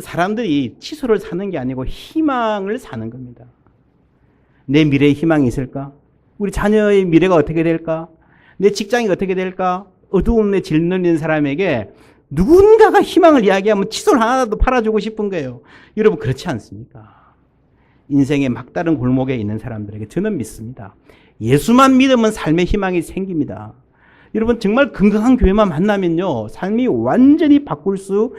사람들이 칫솔을 사는 게 아니고 희망을 사는 겁니다. 내 미래에 희망이 있을까? 우리 자녀의 미래가 어떻게 될까? 내 직장이 어떻게 될까? 어두움에 질리는 사람에게 누군가가 희망을 이야기하면 칫솔 하나라도 팔아주고 싶은 거예요. 여러분, 그렇지 않습니까? 인생의 막다른 골목에 있는 사람들에게 저는 믿습니다. 예수만 믿으면 삶의 희망이 생깁니다. 여러분, 정말 건강한 교회만 만나면요, 삶이 완전히 바뀔 수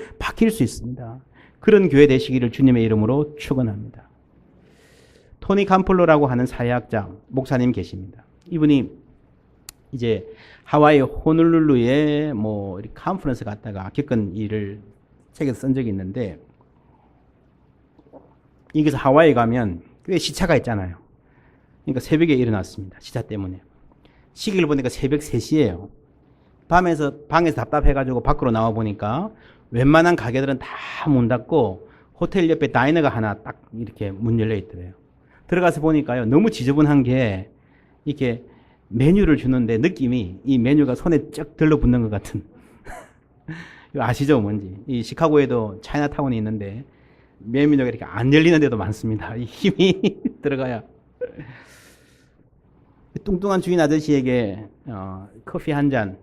있습니다. 그런 교회 되시기를 주님의 이름으로 축원합니다. 토니 캄플로라고 하는 사회학자 목사님 계십니다. 이분이 이제 하와이 호놀룰루에 뭐 컨퍼런스 갔다가 겪은 일을 책에서 쓴 적이 있는데, 여기서 하와이 가면 꽤 시차가 있잖아요. 그러니까 새벽에 일어났습니다. 시차 때문에. 시기를 보니까 새벽 3시예요. 방에서 답답해가지고 밖으로 나와 보니까 웬만한 가게들은 다 문 닫고 호텔 옆에 다이너가 하나 딱 이렇게 문 열려 있더래요. 들어가서 보니까요, 너무 지저분한 게 이렇게 메뉴를 주는데 느낌이 이 메뉴가 손에 쩍 들러붙는 것 같은. 아시죠, 뭔지? 이 시카고에도 차이나타운이 있는데 메뉴가 이렇게 안 열리는 데도 많습니다. 이 힘이 들어가야. 뚱뚱한 주인 아저씨에게 커피 한 잔,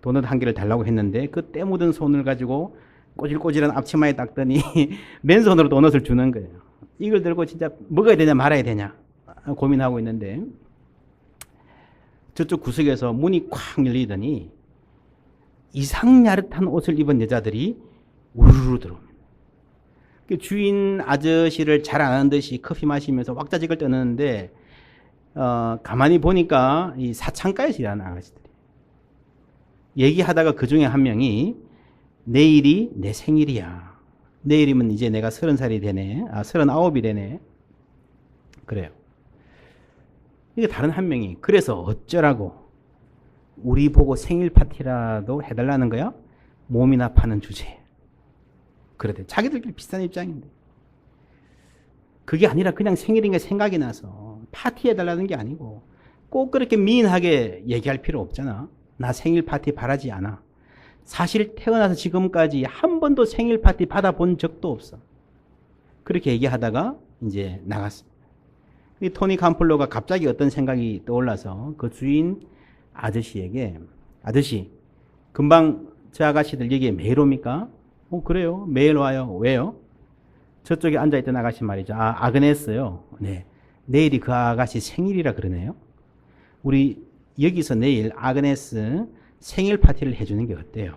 도넛 한 개를 달라고 했는데 그 때 묻은 손을 가지고 꼬질꼬질한 앞치마에 닦더니 맨손으로 도넛을 주는 거예요. 이걸 들고 진짜 먹어야 되냐 말아야 되냐 고민하고 있는데, 저쪽 구석에서 문이 콱 열리더니 이상 야릇한 옷을 입은 여자들이 우르르 들어옵니다. 주인 아저씨를 잘 아는 듯이 커피 마시면서 왁자지껄 떠는데 가만히 보니까 이 사창가에서 일하는 아가씨들이 얘기하다가 그 중에 한 명이 내일이 내 생일이야. 내일이면 이제 내가 30살이 되네. 39이 되네. 그래요. 이게 다른 한 명이 그래서 어쩌라고 우리 보고 생일 파티라도 해달라는 거야? 몸이나 파는 주제에. 그러대. 자기들끼리 비슷한 입장인데. 그게 아니라 그냥 생일인 게 생각이 나서 파티해달라는 게 아니고 꼭 그렇게 미인하게 얘기할 필요 없잖아. 나 생일 파티 바라지 않아. 사실 태어나서 지금까지 한 번도 생일 파티 받아본 적도 없어. 그렇게 얘기하다가 이제 나갔습니다. 이 토니 캄플로가 갑자기 어떤 생각이 떠올라서 그 주인 아저씨에게 아저씨 금방 저 아가씨들 여기에 매일 옵니까? 그래요. 매일 와요. 왜요? 저쪽에 앉아있던 아가씨 말이죠. 아그네스요. 네. 내일이 그 아가씨 생일이라 그러네요. 우리 여기서 내일 아그네스 생일 파티를 해주는 게 어때요?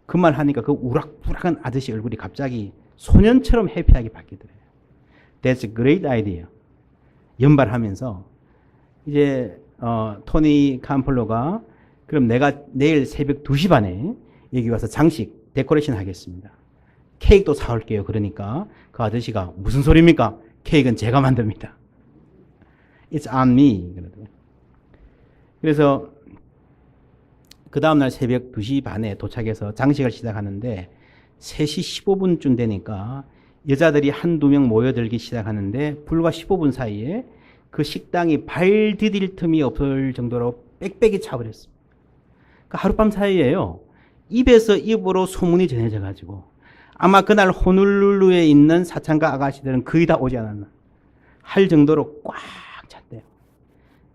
그 말 하니까 그 우락부락한 아저씨 얼굴이 갑자기 소년처럼 해피하게 바뀌더래요. That's a great idea. 연발하면서 이제 토니 캄플로가 그럼 내가 내일 새벽 2시 반에 여기 와서 장식 데코레이션 하겠습니다. 케이크도 사올게요. 그러니까 그 아저씨가 무슨 소리입니까? 케이크는 제가 만듭니다. It's on me. 그래서 그 다음날 새벽 2시 반에 도착해서 장식을 시작하는데 3시 15분쯤 되니까 여자들이 한두 명 모여들기 시작하는데 불과 15분 사이에 그 식당이 발 디딜 틈이 없을 정도로 빽빽이 차버렸습니다. 그러니까 하룻밤 사이에요. 입에서 입으로 소문이 전해져 가지고 아마 그날 호놀룰루에 있는 사창가 아가씨들은 거의 다 오지 않았나 할 정도로 꽉 찼대요.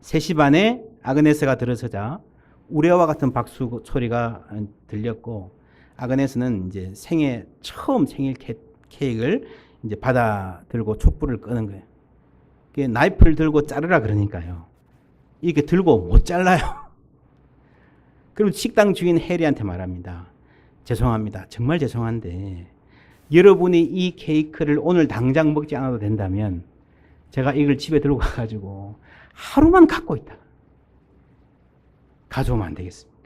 3시 반에 아그네스가 들어서자 우레와 같은 박수 소리가 들렸고 아그네스는 이제 처음 생일 케이크를 이제 받아 들고 촛불을 끄는 거예요. 나이프를 들고 자르라 그러니까요. 이렇게 들고 못 잘라요. 그리고 식당 주인 해리한테 말합니다. 죄송합니다. 정말 죄송한데 여러분이 이 케이크를 오늘 당장 먹지 않아도 된다면 제가 이걸 집에 들고 가가지고 하루만 갖고 있다. 가져오면 안 되겠습니까?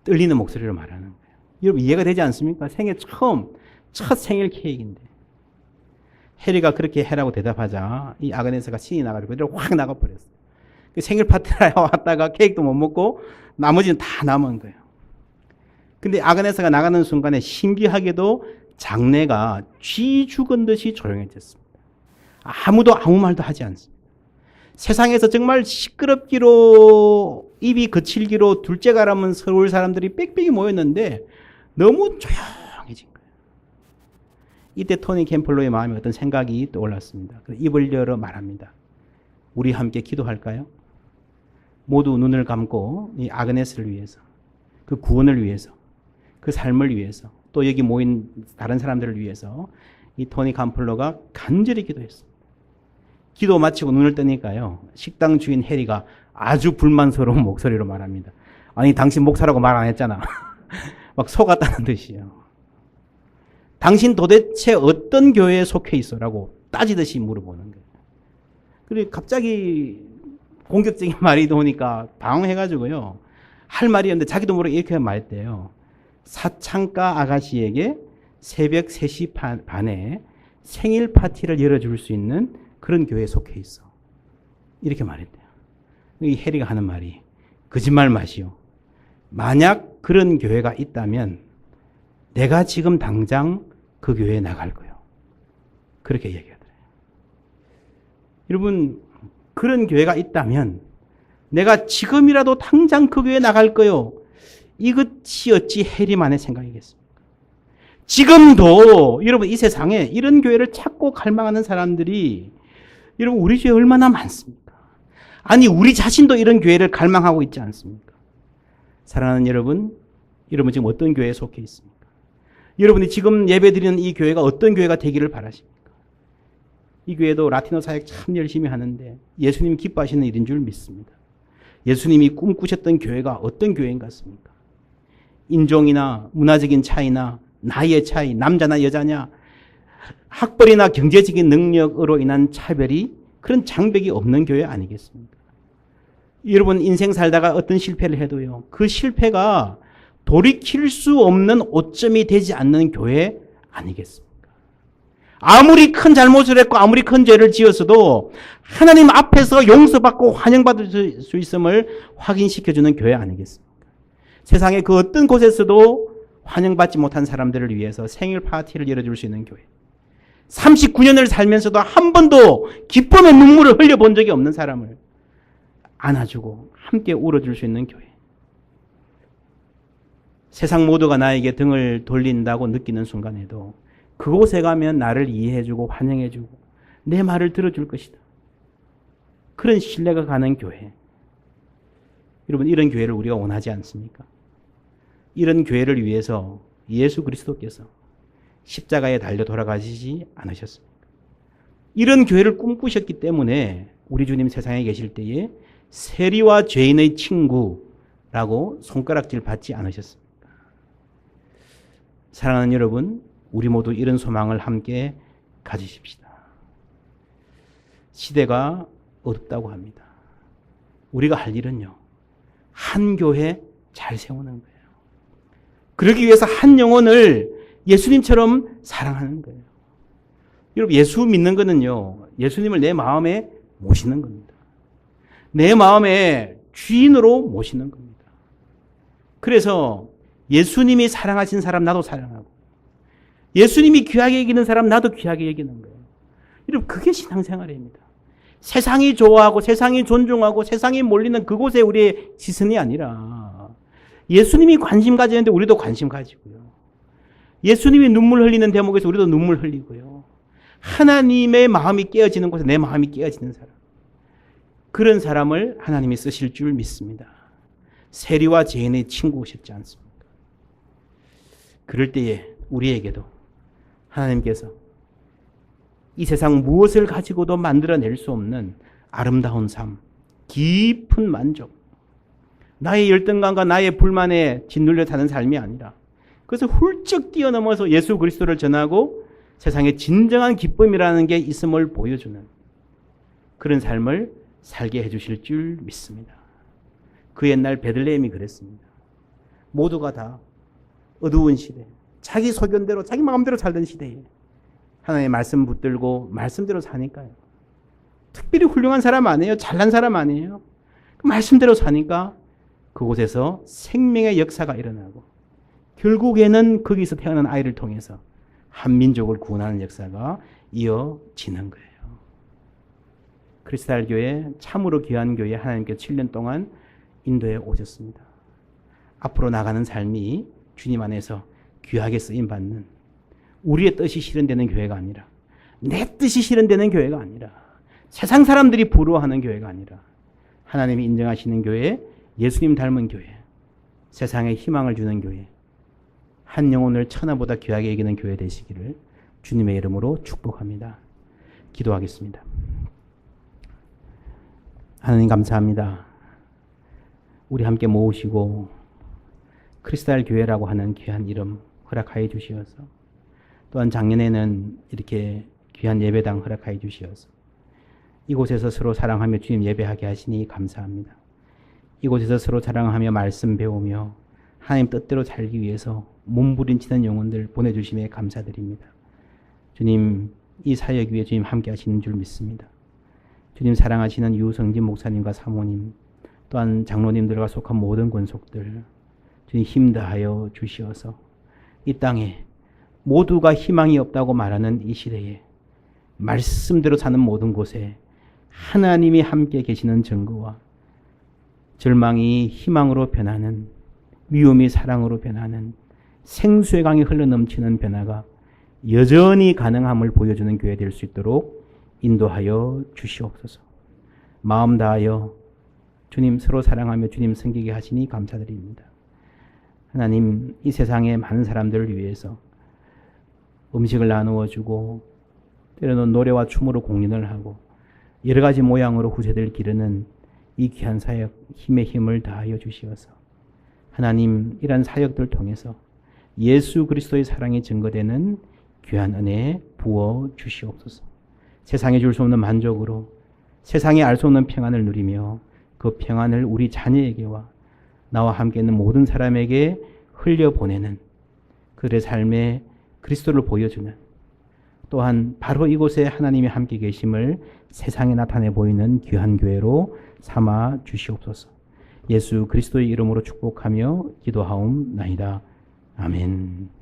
떨리는 목소리로 말하는 거예요. 여러분 이해가 되지 않습니까? 생애 첫 생일 케이크인데. 해리가 그렇게 해라고 대답하자 이 아그네스가 신이 나가지고 그대로 확 나가버렸어요. 생일 파티를 왔다가 케이크도 못 먹고 나머지는 다 남은 거예요. 근데 아그네스가 나가는 순간에 신기하게도 장내가 쥐 죽은 듯이 조용해졌습니다. 아무도 아무 말도 하지 않습니다. 세상에서 정말 시끄럽기로 입이 거칠기로 둘째가라면 서울 사람들이 빽빽이 모였는데 너무 조용해진 거예요. 이때 토니 캠플로의 마음에 어떤 생각이 떠올랐습니다. 입을 열어 말합니다. 우리 함께 기도할까요? 모두 눈을 감고 이 아그네스를 위해서, 그 구원을 위해서, 그 삶을 위해서, 또 여기 모인 다른 사람들을 위해서 이 토니 캠플로가 간절히 기도했습니다. 기도 마치고 눈을 뜨니까요. 식당 주인 해리가 아주 불만스러운 목소리로 말합니다. 아니 당신 목사라고 말 안 했잖아. 막 속았다는 듯이요. 당신 도대체 어떤 교회에 속해 있어? 라고 따지듯이 물어보는 거예요. 그리고 갑자기 공격적인 말이 나오니까 당황해가지고요. 할 말이 없는데 자기도 모르게 이렇게 말했대요. 사창가 아가씨에게 새벽 3시 반에 생일 파티를 열어줄 수 있는 그런 교회에 속해 있어. 이렇게 말했대요. 이 해리가 하는 말이 거짓말 마시오. 만약 그런 교회가 있다면 내가 지금 당장 그 교회에 나갈 거예요. 그렇게 얘기하더래요. 여러분 그런 교회가 있다면 내가 지금이라도 당장 그 교회에 나갈 거예요. 이것이 어찌 해리만의 생각이겠습니까? 지금도 여러분 이 세상에 이런 교회를 찾고 갈망하는 사람들이 여러분 우리 주위에 얼마나 많습니까? 아니 우리 자신도 이런 교회를 갈망하고 있지 않습니까? 사랑하는 여러분, 여러분 지금 어떤 교회에 속해 있습니까? 여러분이 지금 예배드리는 이 교회가 어떤 교회가 되기를 바라십니까? 이 교회도 라티노 사역 참 열심히 하는데 예수님이 기뻐하시는 일인 줄 믿습니다. 예수님이 꿈꾸셨던 교회가 어떤 교회인 것 같습니까? 인종이나 문화적인 차이나 나이의 차이, 남자나 여자냐, 학벌이나 경제적인 능력으로 인한 차별이 그런 장벽이 없는 교회 아니겠습니까? 여러분 인생 살다가 어떤 실패를 해도요. 그 실패가 돌이킬 수 없는 오점이 되지 않는 교회 아니겠습니까? 아무리 큰 잘못을 했고 아무리 큰 죄를 지었어도 하나님 앞에서 용서받고 환영받을 수 있음을 확인시켜주는 교회 아니겠습니까? 세상의 그 어떤 곳에서도 환영받지 못한 사람들을 위해서 생일 파티를 열어줄 수 있는 교회. 39년을 살면서도 한 번도 기쁨의 눈물을 흘려본 적이 없는 사람을 안아주고 함께 울어줄 수 있는 교회. 세상 모두가 나에게 등을 돌린다고 느끼는 순간에도 그곳에 가면 나를 이해해주고 환영해주고 내 말을 들어줄 것이다. 그런 신뢰가 가는 교회. 여러분 이런 교회를 우리가 원하지 않습니까? 이런 교회를 위해서 예수 그리스도께서 십자가에 달려 돌아가시지 않으셨습니까? 이런 교회를 꿈꾸셨기 때문에 우리 주님 세상에 계실 때에 세리와 죄인의 친구라고 손가락질 받지 않으셨습니까? 사랑하는 여러분, 우리 모두 이런 소망을 함께 가지십시다. 시대가 어둡다고 합니다. 우리가 할 일은요, 한 교회 잘 세우는 거예요. 그러기 위해서 한 영혼을 예수님처럼 사랑하는 거예요. 여러분, 예수 믿는 거는요, 예수님을 내 마음에 모시는 겁니다. 내 마음에 주인으로 모시는 겁니다. 그래서 예수님이 사랑하신 사람 나도 사랑하고, 예수님이 귀하게 여기는 사람 나도 귀하게 여기는 거예요. 여러분, 그게 신앙생활입니다. 세상이 좋아하고 세상이 존중하고 세상이 몰리는 그곳에 우리의 시선이 아니라 예수님이 관심 가지는데 우리도 관심 가지고요. 예수님이 눈물 흘리는 대목에서 우리도 눈물 흘리고요. 하나님의 마음이 깨어지는 곳에 내 마음이 깨어지는 사람. 그런 사람을 하나님이 쓰실 줄 믿습니다. 세리와 죄인의 친구셨지 않습니까? 그럴 때에 우리에게도 하나님께서 이 세상 무엇을 가지고도 만들어낼 수 없는 아름다운 삶, 깊은 만족, 나의 열등감과 나의 불만에 짓눌려 사는 삶이 아니라 그래서 훌쩍 뛰어넘어서 예수 그리스도를 전하고 세상에 진정한 기쁨이라는 게 있음을 보여주는 그런 삶을 살게 해주실 줄 믿습니다. 그 옛날 베들레헴이 그랬습니다. 모두가 다 어두운 시대, 자기 소견대로 자기 마음대로 살던 시대에 하나님의 말씀 붙들고 말씀대로 사니까요. 특별히 훌륭한 사람 아니에요. 잘난 사람 아니에요. 그 말씀대로 사니까 그곳에서 생명의 역사가 일어나고 결국에는 거기서 태어난 아이를 통해서 한 민족을 구원하는 역사가 이어지는 거예요. 크리스탈 교회, 참으로 귀한 교회 하나님께 7년 동안 인도에 오셨습니다. 앞으로 나가는 삶이 주님 안에서 귀하게 쓰임받는 우리의 뜻이 실현되는 교회가 아니라 내 뜻이 실현되는 교회가 아니라 세상 사람들이 부러워하는 교회가 아니라 하나님이 인정하시는 교회, 예수님 닮은 교회, 세상에 희망을 주는 교회, 한 영혼을 천하보다 귀하게 여기는 교회 되시기를 주님의 이름으로 축복합니다. 기도하겠습니다. 하나님 감사합니다. 우리 함께 모으시고 크리스탈 교회라고 하는 귀한 이름 허락하여 주시어서 또한 작년에는 이렇게 귀한 예배당 허락하여 주시어서 이곳에서 서로 사랑하며 주님 예배하게 하시니 감사합니다. 이곳에서 서로 사랑하며 말씀 배우며 하나님 뜻대로 살기 위해서 몸부림치는 영혼들 보내주심에 감사드립니다. 주님 이 사역 위에 주님 함께 하시는 줄 믿습니다. 주님 사랑하시는 유성진 목사님과 사모님 또한 장로님들과 속한 모든 권속들 주님 힘다하여 주시어서 이 땅에 모두가 희망이 없다고 말하는 이 시대에 말씀대로 사는 모든 곳에 하나님이 함께 계시는 증거와 절망이 희망으로 변하는 미움이 사랑으로 변하는 생수의 강이 흘러넘치는 변화가 여전히 가능함을 보여주는 교회 될 수 있도록 인도하여 주시옵소서. 마음 다하여 주님 서로 사랑하며 주님 섬기게 하시니 감사드립니다. 하나님 이 세상의 많은 사람들을 위해서 음식을 나누어 주고 때로는 노래와 춤으로 공연을 하고 여러 가지 모양으로 후세대를 기르는 이 귀한 사역 힘에 힘을 다하여 주시어서 하나님 이런 사역들 통해서 예수 그리스도의 사랑이 증거되는 귀한 은혜 부어 주시옵소서. 세상에 줄 수 없는 만족으로 세상에 알 수 없는 평안을 누리며 그 평안을 우리 자녀에게와 나와 함께 있는 모든 사람에게 흘려보내는 그들의 삶에 그리스도를 보여주는, 또한 바로 이곳에 하나님이 함께 계심을 세상에 나타내 보이는 귀한 교회로 삼아 주시옵소서. 예수 그리스도의 이름으로 축복하며 기도하옵나이다. 아멘.